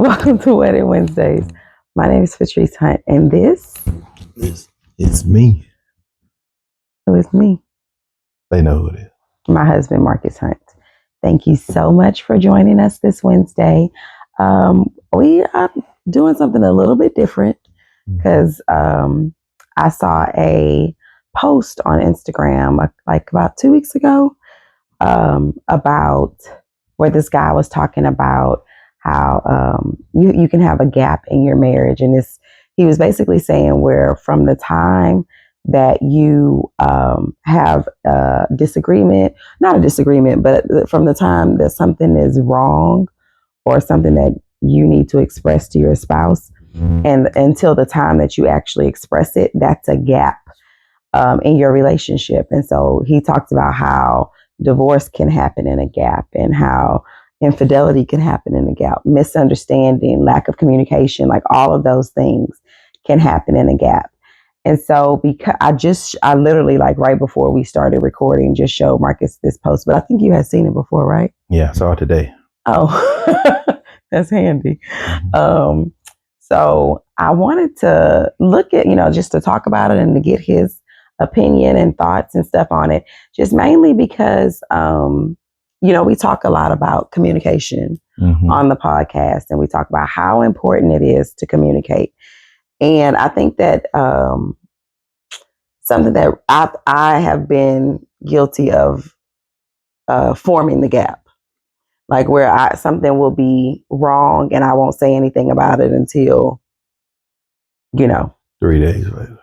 Welcome to Wedding Wednesdays. My name is Patrice Hunt, and this It's me. is me, They know who it is. my husband, Marcus Hunt. Thank you so much for joining us this Wednesday. We are doing something a little bit different because I saw a post on Instagram like about 2 weeks ago about where this guy was talking about how you can have a gap in your marriage. And he was basically saying where from the time that you have a disagreement, not a disagreement, but from the time that something is wrong or something that you need to express to your spouse, and until the time that you actually express it, that's a gap in your relationship. And so he talked about how divorce can happen in a gap and how infidelity can happen in a gap, misunderstanding, lack of communication, like all of those things can happen in a gap. And so because I literally like right before we started recording just showed Marcus this post, but I think you had seen it before, right? Yeah, I saw it today. Oh, that's handy. So I wanted to look at, just to talk about it and to get his opinion and thoughts and stuff on it, just mainly because, we talk a lot about communication on the podcast, and we talk about how important it is to communicate. And I think that something that I have been guilty of forming the gap, like where something will be wrong and I won't say anything about it until, 3 days later.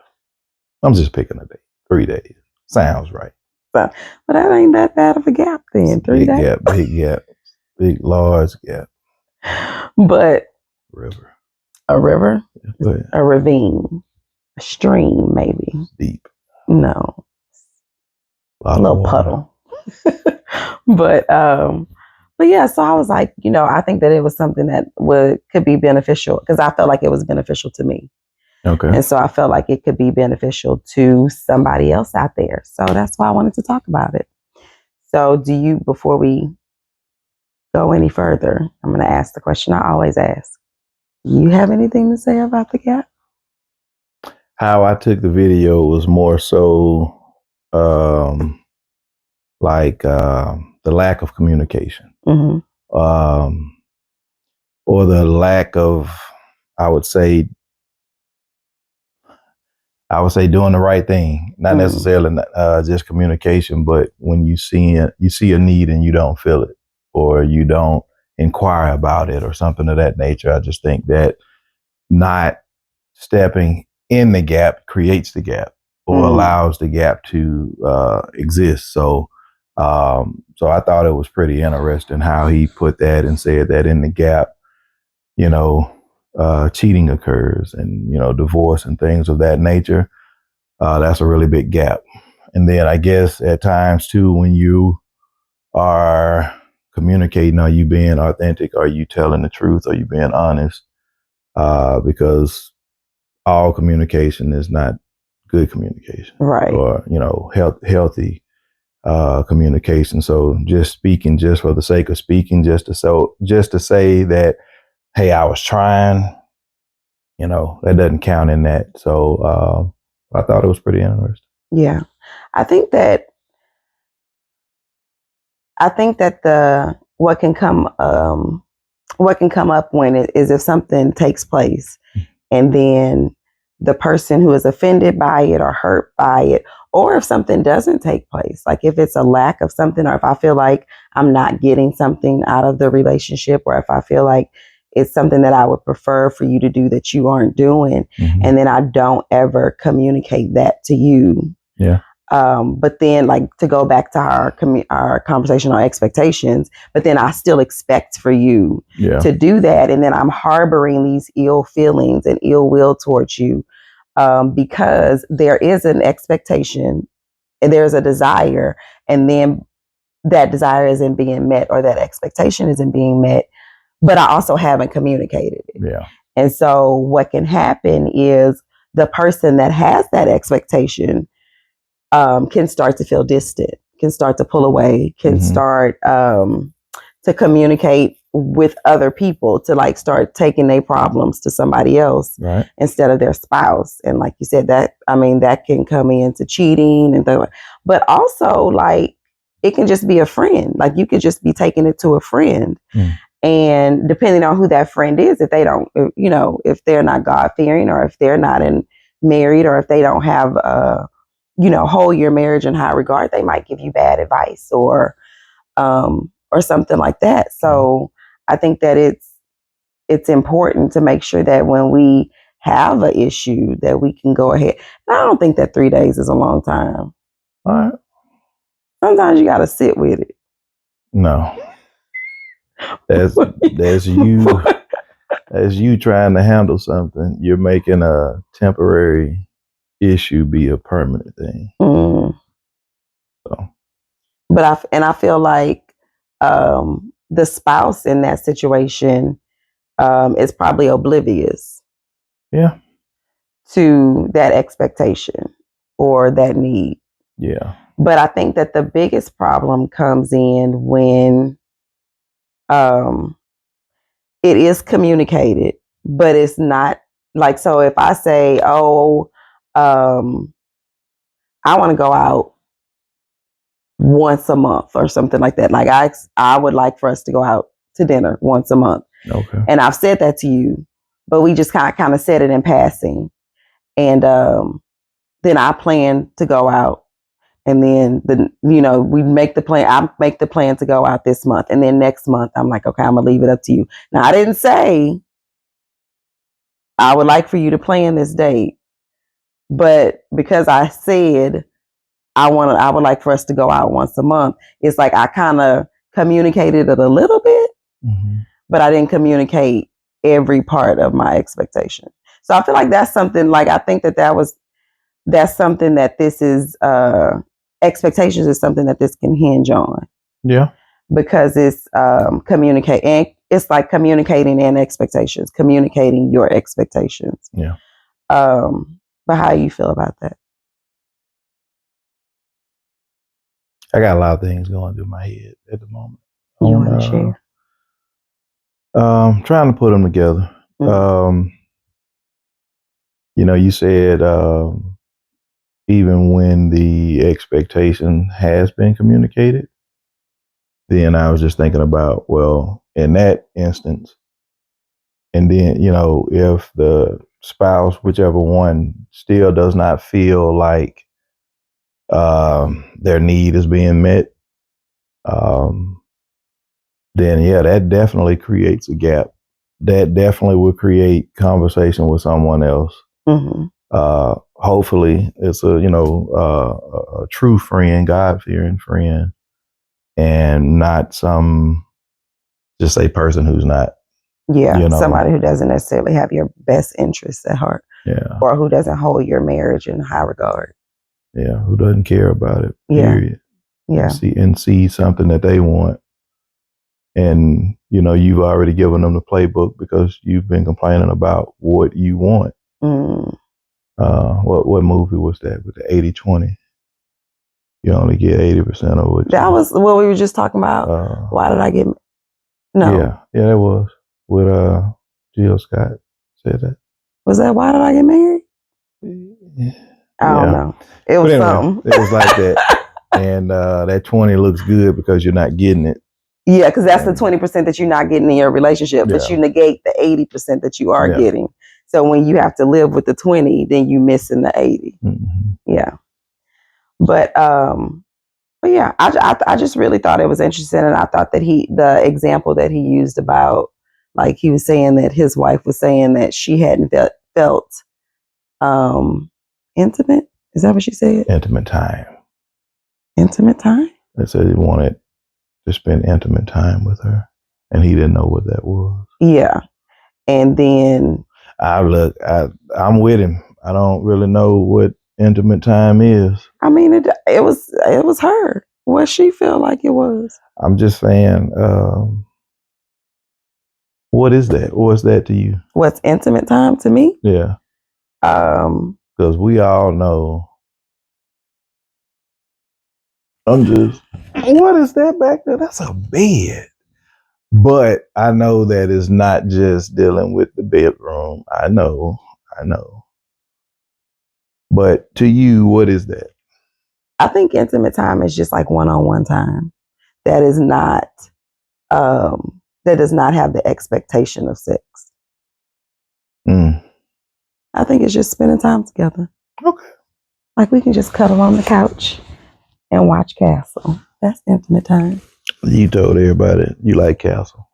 I'm just picking a date. 3 days. Sounds right. But that ain't that bad of a gap then. 3 days. Big gap. Big, large gap. But River. A river? Yeah, a ravine. A stream, maybe. Deep. No. A little puddle. But yeah, so I was like, I think that it was something that could be beneficial because I felt like it was beneficial to me. Okay. And so I felt like it could be beneficial to somebody else out there. So that's why I wanted to talk about it. So before we go any further, I'm going to ask the question I always ask. Do you have anything to say about the gap? How I took the video was more so the lack of communication. Mm-hmm. Or the lack of, I would say doing the right thing, not necessarily just communication, but when you see a need and you don't feel it, or you don't inquire about it, or something of that nature. I just think that not stepping in the gap creates the gap, or allows the gap to exist. So I thought it was pretty interesting how he put that and said that in the gap, cheating occurs and, divorce and things of that nature. That's a really big gap. And then I guess at times too, when you are communicating, are you being authentic? Are you telling the truth? Are you being honest? Because all communication is not good communication. Right. Or, healthy communication. So just speaking just for the sake of speaking, just to say that, hey, I was trying, that doesn't count in that. So I thought it was pretty interesting. Yeah. I think that what can come up when it is if something takes place and then the person who is offended by it or hurt by it, or if something doesn't take place, like if it's a lack of something, or if I feel like I'm not getting something out of the relationship, or if I feel like it's something that I would prefer for you to do that you aren't doing, and then I don't ever communicate that to you. Yeah. But then, like, to go back to our conversation on expectations, but then I still expect for you to do that. And then I'm harboring these ill feelings and ill will towards you because there is an expectation and there's a desire. And then that desire isn't being met, or that expectation isn't being met, but I also haven't communicated it. Yeah. And so what can happen is the person that has that expectation can start to feel distant, can start to pull away, can start to communicate with other people to like start taking their problems to somebody else Right. instead of their spouse. And like you said, that that can come into cheating and things. But also like it can just be a friend. Like you could just be taking it to a friend. And depending on who that friend is, if they don't, if they're not God fearing, or if they're not married, or if they don't have hold your marriage in high regard, they might give you bad advice or something like that. So I think that it's important to make sure that when we have an issue that we can go ahead. And I don't think that 3 days is a long time. All right. Sometimes you got to sit with it. No. That's you. As you trying to handle something, you're making a temporary issue be a permanent thing. So. But I feel like the spouse in that situation is probably oblivious. Yeah. To that expectation or that need. Yeah. But I think that the biggest problem comes in when it is communicated, but it's not like, so if I say, oh, I want to go out once a month or something like that. Like I would like for us to go out to dinner once a month. Okay. And I've said that to you, but we just kind of said it in passing. And then I plan to go out. And then we make the plan. I make the plan to go out this month. And then next month, I'm like, okay, I'm going to leave it up to you. Now, I didn't say I would like for you to plan this date. But because I said I would like for us to go out once a month, it's like I kind of communicated it a little bit, but I didn't communicate every part of my expectation. So I feel like that's something, like, I think that's something that this is, expectations is something that this can hinge on. Yeah. Because it's communicating. It's like communicating and expectations, communicating your expectations. Yeah. But how do you feel about that? I got a lot of things going through my head at the moment. You want to share? Trying to put them together. You said even when the expectation has been communicated, then I was just thinking about, well, in that instance, and then, if the spouse, whichever one, still does not feel like their need is being met, then yeah, that definitely creates a gap. That definitely will create conversation with someone else. Hopefully it's a true friend, God-fearing friend, and not just a person who's not. Yeah, somebody who doesn't necessarily have your best interests at heart. Yeah. Or who doesn't hold your marriage in high regard. Yeah, who doesn't care about it, period. Yeah. And see something that they want. And, you've already given them the playbook because you've been complaining about what you want. What movie was that with the 80-20? You only get 80% of what that was what we were just talking about. Why did I get... No. Yeah, that was with Jill Scott said that. Was that Why Did I Get Married? I don't know. It was something. It was like that. And that 20 looks good because you're not getting it. Yeah, because that's the 20% that you're not getting in your relationship, but you negate the 80% that you are getting. So when you have to live with the 20, then you missing the 80. Yeah. But yeah, I just really thought it was interesting, and I thought that the example that he used about, like, he was saying that his wife was saying that she hadn't felt intimate. Is that what she said? Intimate time. Intimate time? They said he wanted to spend intimate time with her, and he didn't know what that was. Yeah. And then I'm with him. I don't really know what intimate time is. I mean, it was her. What she feel like it was. I'm just saying, what is that? What's that to you? What's intimate time to me? Yeah. Because we all know. What is that back there? That's a bed. But I know that it's not just dealing with the bedroom. I know. But to you, what is that? I think intimate time is just like one-on-one time. That is not that does not have the expectation of sex. I think it's just spending time together. Okay. Like we can just cuddle on the couch and watch Castle. That's intimate time. You told everybody you like Castle.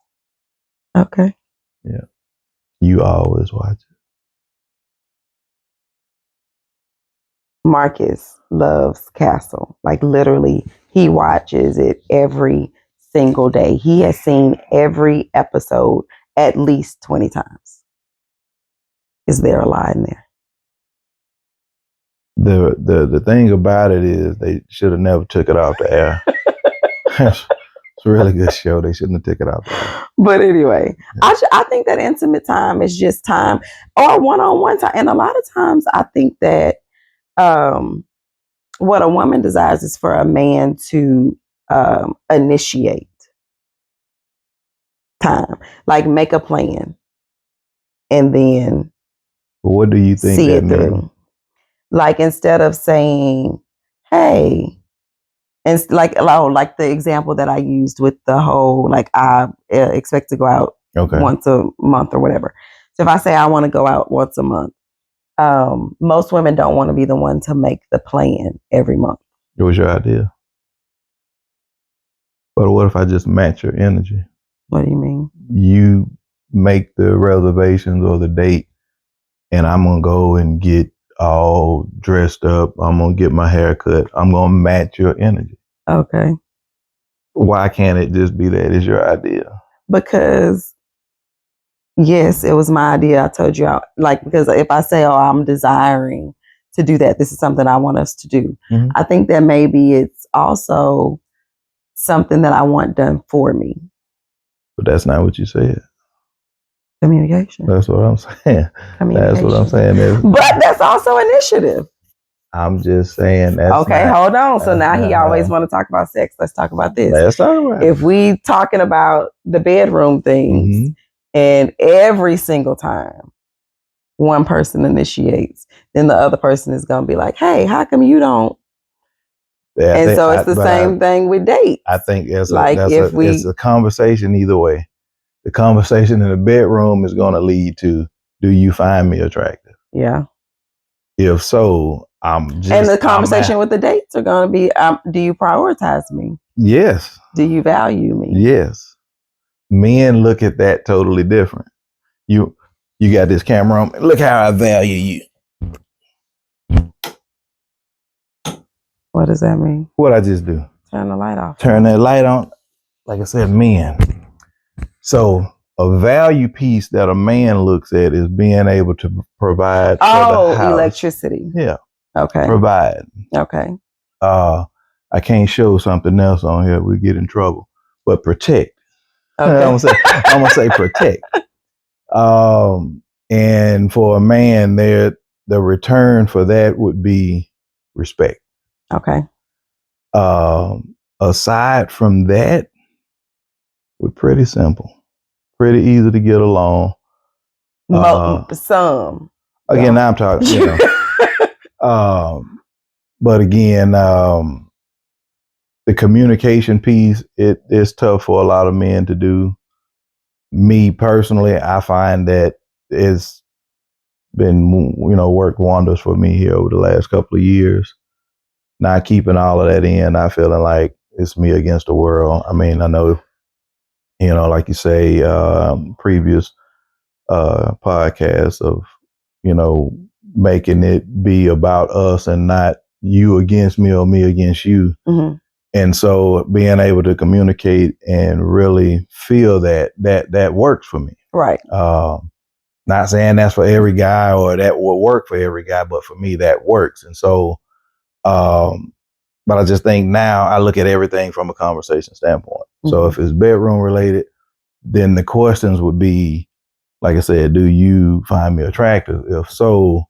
Okay. Yeah. You always watch it. Marcus loves Castle. Like literally, he watches it every single day. He has seen every episode at least 20 times. Is there a lie in there? The thing about it is they should have never took it off the air. It's a really good show. They shouldn't have taken it off the air. But anyway, yeah. I think that intimate time is just time or one-on-one time. And a lot of times I think that what a woman desires is for a man to initiate time, like make a plan and then what do you think see that it through? means? Like instead of saying, hey, and like the example that I used with the whole, like I expect to go out once a month or whatever. So if I say I want to go out once a month, most women don't want to be the one to make the plan every month. It was your idea. But what if I just match your energy? What do you mean? You make the reservations or the date, and I'm going to go and get all dressed up. I'm going to get my hair cut. I'm going to match your energy. Okay. Why can't it just be that it's your idea? Because, yes, it was my idea. I told you, because if I say, oh, I'm desiring to do that, this is something I want us to do. Mm-hmm. I think that maybe it's also something that I want done for me. But that's not what you said. Communication. That's what I'm saying. That's what I'm saying. But that's also initiative. I'm just saying that's okay. Hold on. So now he always want to talk about sex. Let's talk about this. Let's talk about it. If we talking about the bedroom things, and every single time one person initiates, then the other person is going to be like, "Hey, how come you don't?" Yeah, and so it's the same thing with dates. I think it's a conversation either way. The conversation in the bedroom is going to lead to, do you find me attractive? Yeah. If so, and the conversation with the dates are going to be, do you prioritize me? Yes. Do you value me? Yes. Men look at that totally different. You got this camera on. Look how I value you. What does that mean? What I just do? Turn the light off. Turn that light on. Like I said, men. So a value piece that a man looks at is being able to provide for the house. Electricity. Yeah. Okay. Provide. Okay. I can't show something else on here. We get in trouble. But protect. Okay. I'm gonna say protect. And for a man, the return for that would be respect. Okay. Aside from that, we're pretty simple, pretty easy to get along. Some. Again, now I'm talking, you know. But again, the communication piece, it is tough for a lot of men to do. Me personally, I find that it's been, worked wonders for me here over the last couple of years. Not keeping all of that in, not feeling like it's me against the world. I mean, I know, like you say, previous podcasts of, making it be about us and not you against me or me against you. Mm-hmm. And so being able to communicate and really feel that works for me. Right. Not saying that's for every guy or that will work for every guy, but for me that works. And so, but I just think now I look at everything from a conversation standpoint. Mm-hmm. So if it's bedroom related, then the questions would be, like I said, do you find me attractive? If so,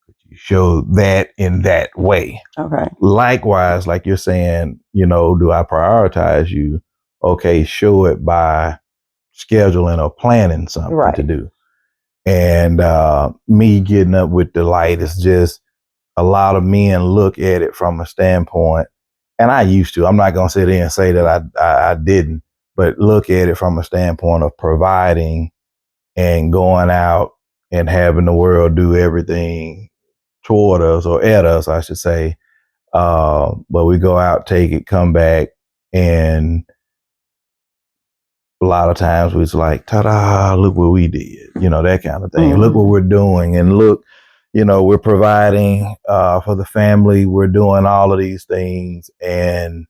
could you show that in that way? Okay. Likewise, like you're saying, do I prioritize you? Okay, show it by scheduling or planning something to do. And me getting up with the light is just, a lot of men look at it from a standpoint, and I used to, I'm not going to sit there and say that I didn't, but look at it from a standpoint of providing and going out and having the world do everything toward us, or at us, I should say. But we go out, take it, come back, and a lot of times it's like, ta-da, look what we did, that kind of thing. Look what we're doing, and look, we're providing for the family. We're doing all of these things. And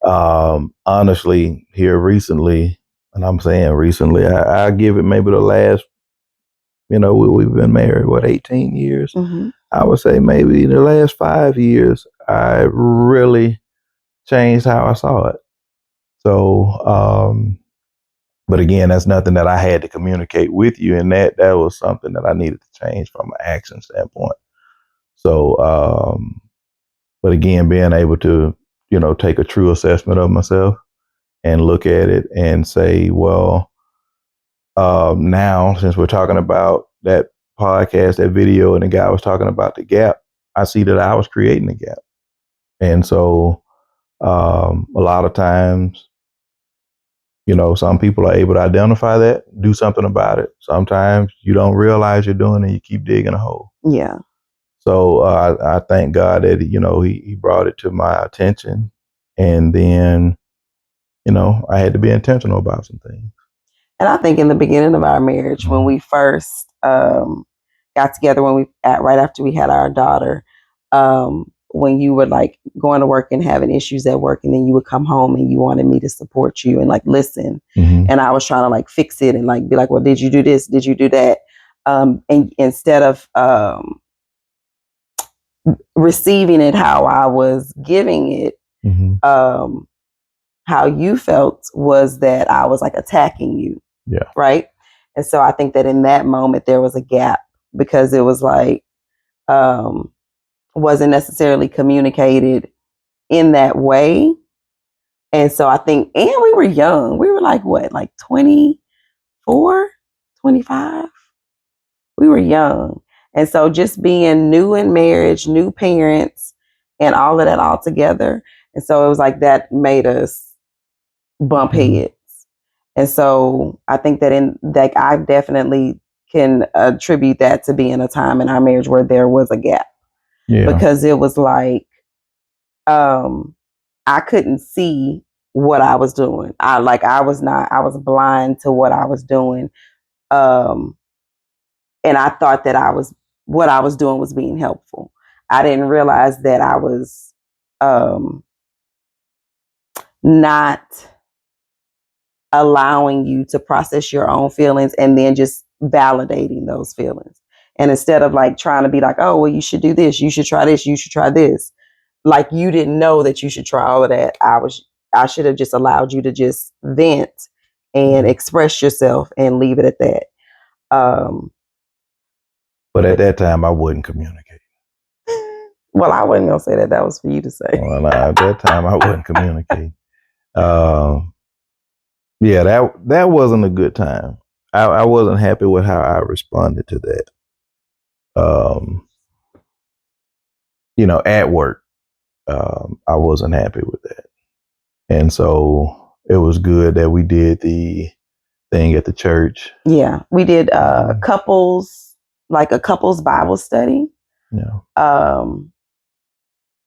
honestly, here recently, and I'm saying recently, I give it maybe the last, we've been married, 18 years? I would say maybe the last 5 years, I really changed how I saw it. So, but again, that's nothing that I had to communicate with you, and that was something that I needed to change from an action standpoint. So, but again, being able to, take a true assessment of myself and look at it and say, well, now since we're talking about that podcast, that video, and the guy was talking about the gap, I see that I was creating the gap. And so, a lot of times, some people are able to identify that, do something about it. Sometimes you don't realize you're doing it, and you keep digging a hole. Yeah. So I thank God that, he brought it to my attention. And then, I had to be intentional about some things. And I think in the beginning of our marriage, when we first got together, right after we had our daughter, when you were like going to work and having issues at work, and then you would come home and you wanted me to support you and like listen. And I was trying to like fix it and like be like, well, did you do this? Did you do that? And instead of receiving it how I was giving it, how you felt was that I was like attacking you. Yeah. Right. And so I think that in that moment there was a gap, because it was like, wasn't necessarily communicated in that way. And so I think, and we were young. We were like, what, like 24, 25? We were young. And so just being new in marriage, new parents, and all of that all together. And so it was like that made us bump heads. And so I think that I definitely can attribute that to being a time in our marriage where there was a gap. Yeah. Because it was like, I couldn't see what I was doing. I was blind to what I was doing. And I thought that what I was doing was being helpful. I didn't realize that I was not allowing you to process your own feelings and then just validating those feelings. And instead of like trying to be like, oh, well, you should do this, you should try this, you should try this. Like you didn't know that you should try all of that. I should have just allowed you to just vent and express yourself and leave it at that. But at that time I wouldn't communicate. Well, I wasn't gonna say that. That was for you to say. Well, at that time I wouldn't communicate. Yeah, that wasn't a good time. I wasn't happy with how I responded to that. At work, I wasn't happy with that. And so it was good that we did the thing at the church. Yeah, we did a couples Bible study. Yeah.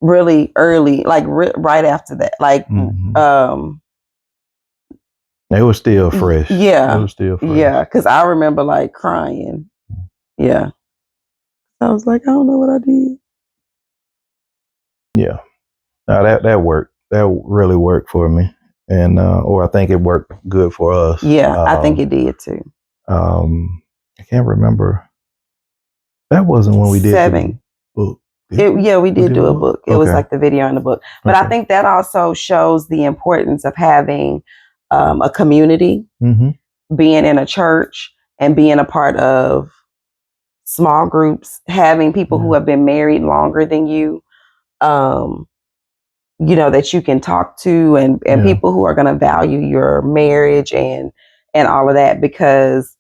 Really early, like right after that, like it was still fresh. Yeah, it was still fresh. Yeah, because I remember like crying. Yeah, I was like, I don't know what I did. Yeah, now that worked. That really worked for me, and or I think it worked good for us. Yeah, I think it did too. I can't remember. That wasn't when we did 7. The book. We did do a book. It was like the video and the book. But I think that also shows the importance of having a community, being in a church, and being a part of small groups, having people who have been married longer than you, that you can talk to, and people who are going to value your marriage and and all of that, because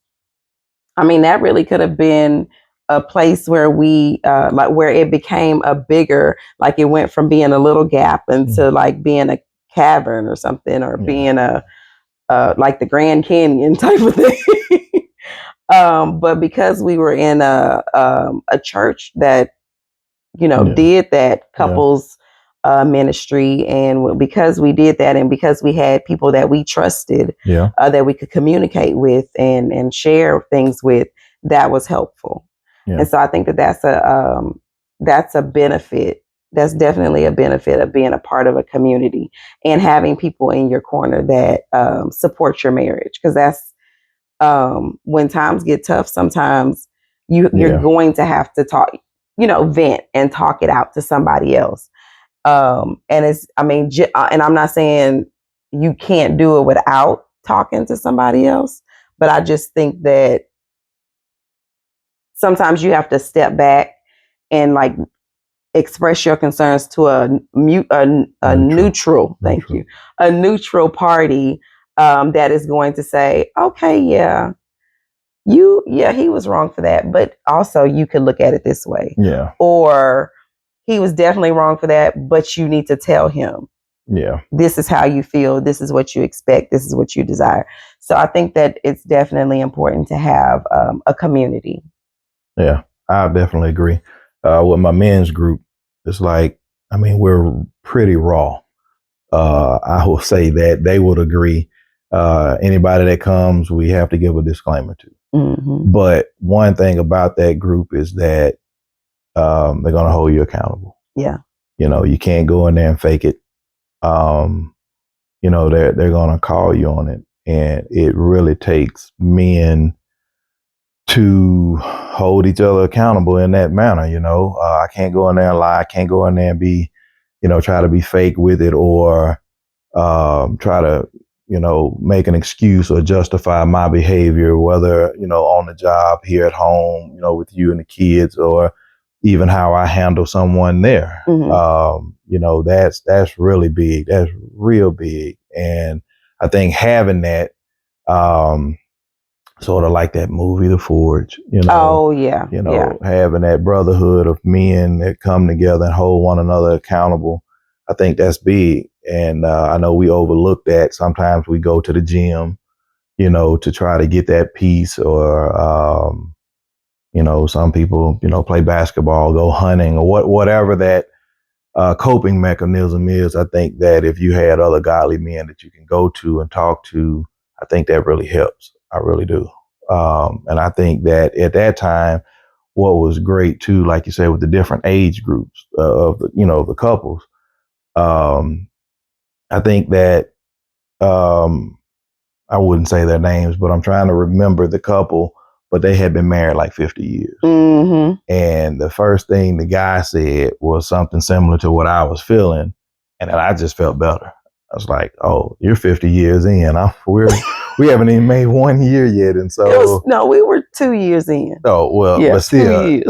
I mean, that really could have been a place where we like where it became a bigger, like it went from being a little gap into like being a cavern or something, or being a like the Grand Canyon type of thing. But because we were in a church that did that couples ministry, and because we did that, and because we had people that we trusted, that we could communicate with and share things with, that was helpful. And so I think that that's a benefit. That's definitely a benefit of being a part of a community and having people in your corner that support your marriage, because that's when times get tough, sometimes you're going to have to talk, vent and talk it out to somebody else. And it's, I mean, and I'm not saying you can't do it without talking to somebody else, but I just think that sometimes you have to step back and like express your concerns to a neutral, thank you, a neutral party that is going to say, okay, he was wrong for that, but also you could look at it this way. Yeah. Or he was definitely wrong for that, but you need to tell him, this is how you feel, this is what you expect, this is what you desire. So I think that it's definitely important to have a community. Yeah, I definitely agree. With my men's group, it's like, I mean, we're pretty raw. I will say that they would agree. Anybody that comes, we have to give a disclaimer to. Mm-hmm. But one thing about that group is that they're going to hold you accountable. Yeah. You can't go in there and fake it. They're going to call you on it. And it really takes men to hold each other accountable in that manner. I can't go in there and lie. I can't go in there and be, try to be fake with it, or try to, make an excuse or justify my behavior, whether, on the job, here at home, with you and the kids, or even how I handle someone there. Mm-hmm. That's really big. That's real big. And I think having that, sort of like that movie, The Forge, Oh yeah. Having that brotherhood of men that come together and hold one another accountable. I think that's big. And I know we overlook that. Sometimes we go to the gym, to try to get that peace, or, some people, play basketball, go hunting, or whatever that coping mechanism is. I think that if you had other godly men that you can go to and talk to, I think that really helps. I really do. And I think that at that time, what was great too, like you said, with the different age groups of the couples, I think that I wouldn't say their names, but I'm trying to remember the couple, but they had been married like 50 years. Mm-hmm. And the first thing the guy said was something similar to what I was feeling. And then I just felt better. I was like, oh, you're 50 years in. We haven't even made 1 year yet. And so. We were 2 years in. Oh, well, but still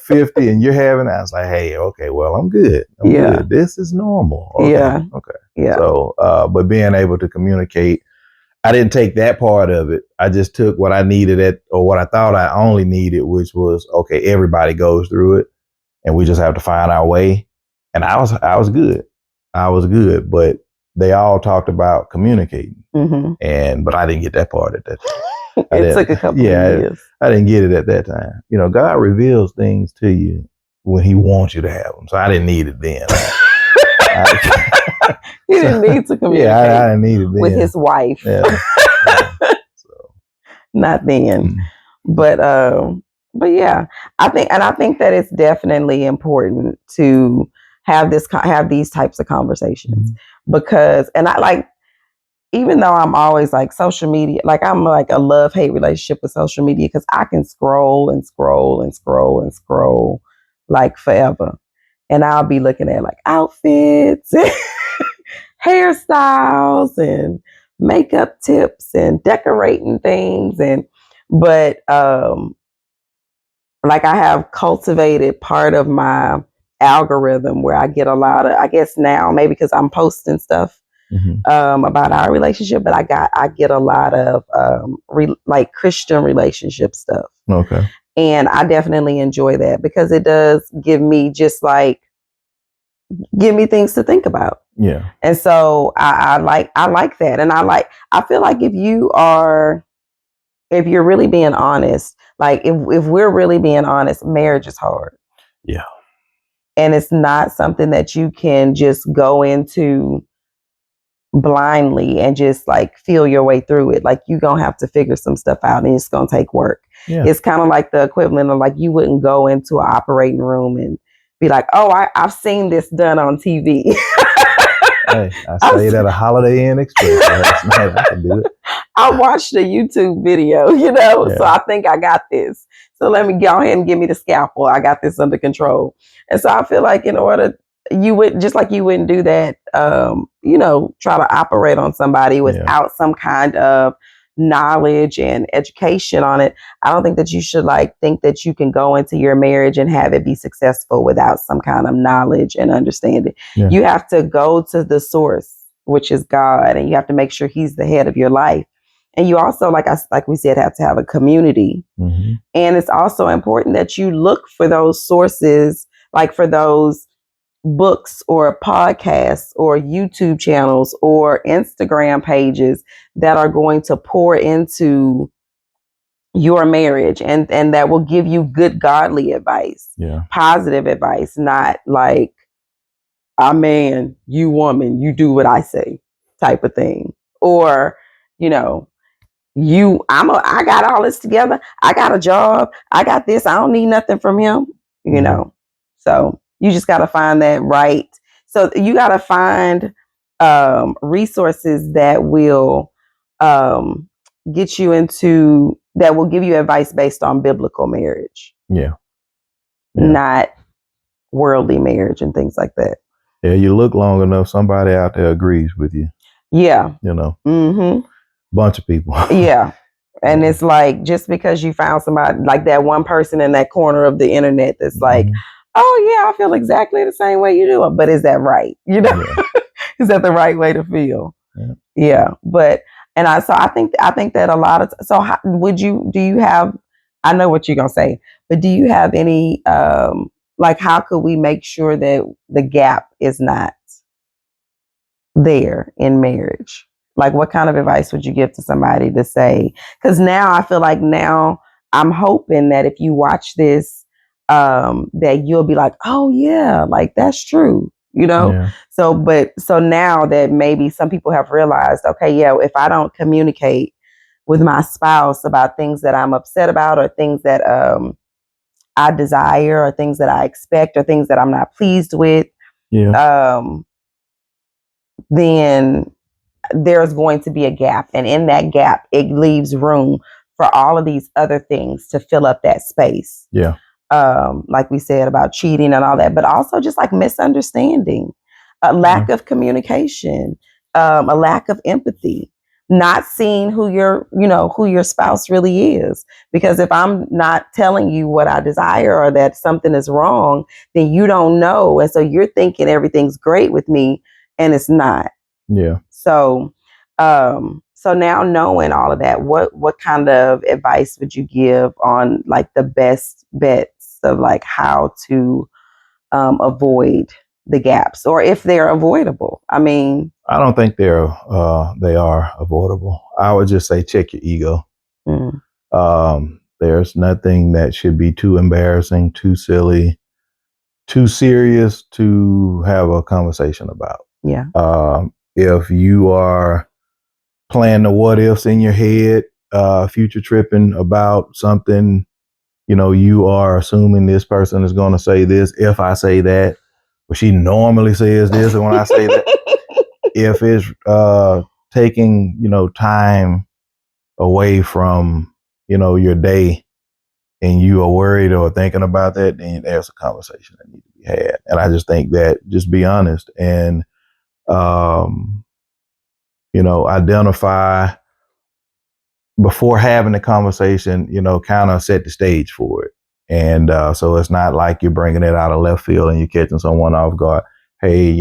50 and you're having, I was like, hey, okay, well, I'm good. I'm good. This is normal. Okay. Yeah. Okay. Yeah. So, but being able to communicate, I didn't take that part of it. I just took what I needed or what I thought I only needed, which was, okay, everybody goes through it and we just have to find our way. And I was good. I was good, but they all talked about communicating. Mm-hmm. But I didn't get that part at that time. It took a couple of years. I didn't get it at that time. God reveals things to you when he wants you to have them. So I didn't need it then. He didn't need to communicate. Yeah, I didn't need it then. With his wife. Yeah. So. Not then. But yeah, I think that it's definitely important to have these types of conversations, because, and I like, even though I'm always like social media, like I'm like a love-hate relationship with social media, because I can scroll and scroll and scroll and scroll like forever. And I'll be looking at like outfits, hairstyles, and makeup tips, and decorating things. But like I have cultivated part of my algorithm where I get a lot of, I guess now, maybe because I'm posting stuff about our relationship, but I get a lot of like Christian relationship stuff. Okay. And I definitely enjoy that because it does give me things to think about. Yeah. And so I like that. And I feel like if you're really being honest, like if we're really being honest, marriage is hard. Yeah. And it's not something that you can just go into blindly and just like feel your way through it. Like you're going to have to figure some stuff out and it's going to take work. Yeah. It's kind of like the equivalent of like you wouldn't go into an operating room and be like, oh, I've seen this done on TV. Hey, I stayed at a Holiday Inn Express last night. I can do it. I watched a YouTube video, so I think I got this. So let me go ahead and give me the scalpel. I got this under control. And so I feel like in order, you wouldn't do that, try to operate on somebody without some kind of knowledge and education on it. I don't think that you should think that you can go into your marriage and have it be successful without some kind of knowledge and understanding. Yeah. You have to go to the source, which is God, and you have to make sure he's the head of your life. And you also, like we said, have to have a community. Mm-hmm. And it's also important that you look for those sources, like for those books or podcasts or YouTube channels or Instagram pages that are going to pour into your marriage and that will give you good godly advice, positive advice, not like, I'm man, you woman, you do what I say type of thing. Or, I got all this together. I got a job. I got this. I don't need nothing from him, So you just got to find that right. So you got to find resources that will get you into, that will give you advice based on biblical marriage. Yeah. Not worldly marriage and things like that. Yeah, you look long enough, somebody out there agrees with you. Yeah. Mm-hmm. Bunch of people. Yeah. And it's like, just because you found somebody, like that one person in that corner of the internet that's like, oh yeah, I feel exactly the same way you do. But is that right? Is that the right way to feel? Yeah. But, and I think that a lot of, so how, do you have, I know what you're going to say, but do you have any, how could we make sure that the gap is not there in marriage? Like, what kind of advice would you give to somebody to say? Because now I feel like I'm hoping that if you watch this, that you'll be like, oh yeah, like that's true, Yeah. So now that maybe some people have realized, okay, yeah, if I don't communicate with my spouse about things that I'm upset about or things that I desire or things that I expect or things that I'm not pleased with, then there's going to be a gap. And in that gap, it leaves room for all of these other things to fill up that space. Yeah. Like we said about cheating and all that, but also just like misunderstanding, a lack of communication, a lack of empathy, not seeing who your spouse really is. Because if I'm not telling you what I desire or that something is wrong, then you don't know. And so you're thinking everything's great with me and it's not. Yeah. So, so now knowing all of that, what kind of advice would you give on like the best bets of like how to avoid the gaps, or if they're avoidable? I mean, I don't think they are avoidable. I would just say check your ego. Mm. There's nothing that should be too embarrassing, too silly, too serious to have a conversation about. Yeah. If you are playing the what ifs in your head, future tripping about something, you are assuming this person is going to say this if I say that, but she normally says this, and when I say that, if it's taking time away from your day, and you are worried or thinking about that, then there's a conversation that needs to be had. And I just think that just be honest and identify before having the conversation, kind of set the stage for it. And so it's not like you're bringing it out of left field and you're catching someone off guard. Hey,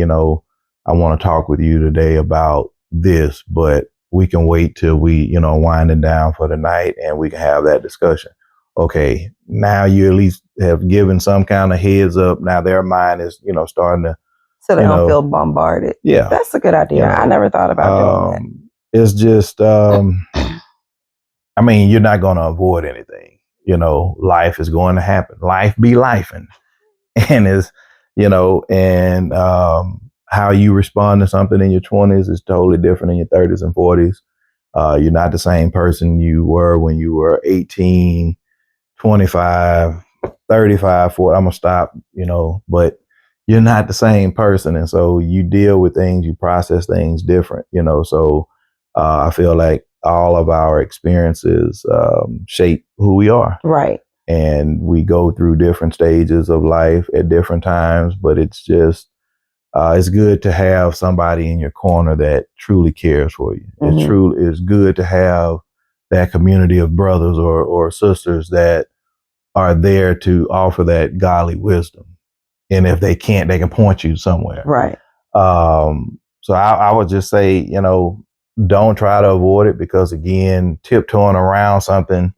I want to talk with you today about this, but we can wait till we, winding down for the night and we can have that discussion. Okay, now you at least have given some kind of heads up. Now their mind is, starting to, so they don't feel bombarded. Yeah. That's a good idea. I never thought about doing that. It's just, I mean, you're not going to avoid anything. Life is going to happen. Life be lifing. And it's, how you respond to something in your 20s is totally different in your 30s and 40s. You're not the same person you were when you were 18, 25, 35, 40. I'm going to stop, but you're not the same person. And so you deal with things, you process things different, so I feel like all of our experiences shape who we are. Right. And we go through different stages of life at different times, but it's just, it's good to have somebody in your corner that truly cares for you. Mm-hmm. It's good to have that community of brothers or sisters that are there to offer that godly wisdom. And if they can't, they can point you somewhere. Right. So I would just say, don't try to avoid it, because again, tiptoeing around something,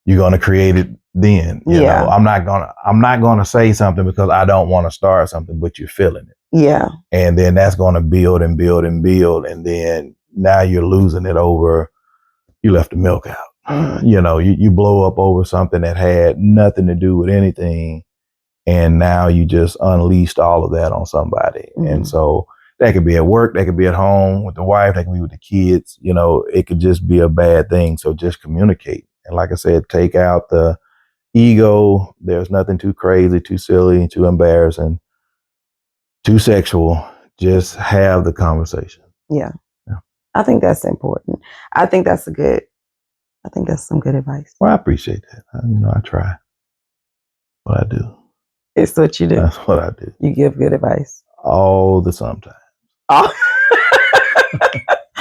you're going to create it then. You know, I'm not going to say something because I don't want to start something, but you're feeling it. Yeah. And then that's going to build and build and build. And then now you're losing it over, you left the milk out. Mm-hmm. You blow up over something that had nothing to do with anything. And now you just unleashed all of that on somebody. Mm-hmm. And so that could be at work, that could be at home with the wife, that could be with the kids. It could just be a bad thing. So just communicate. And like I said, take out the ego. There's nothing too crazy, too silly, too embarrassing, too sexual. Just have the conversation. Yeah. I think that's important. I think that's some good advice. Well, I appreciate that. I try. What I do. It's what you do. That's what I do. You give good advice. All the sometimes. All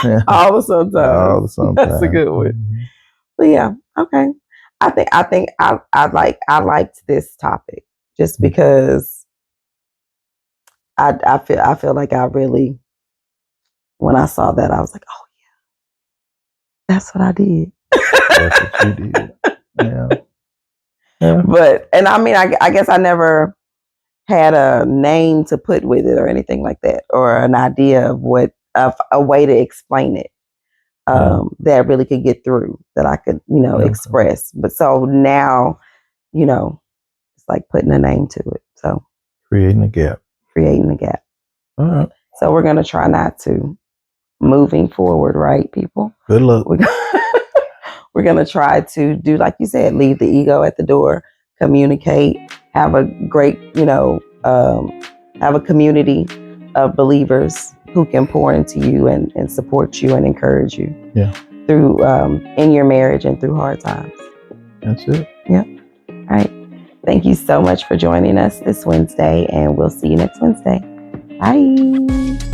the sometimes. All the sometimes. That's a good one. Mm-hmm. But yeah, okay. I think I liked this topic just because I feel like I really, when I saw that, I was like, oh yeah, that's what I did. That's what you did. Yeah. Yeah. But, and I mean, I guess I never had a name to put with it or anything like that, or an idea of a way to explain it that really could get through, that I could, express. But so now, it's like putting a name to it. So creating a gap. All right. So we're going to try not to, moving forward, right, people? Good luck. We're going to try to do, like you said, leave the ego at the door, communicate, have a great, have a community of believers who can pour into you and support you and encourage you through in your marriage and through hard times. That's it. Yeah. All right. Thank you so much for joining us this Wednesday, and we'll see you next Wednesday. Bye.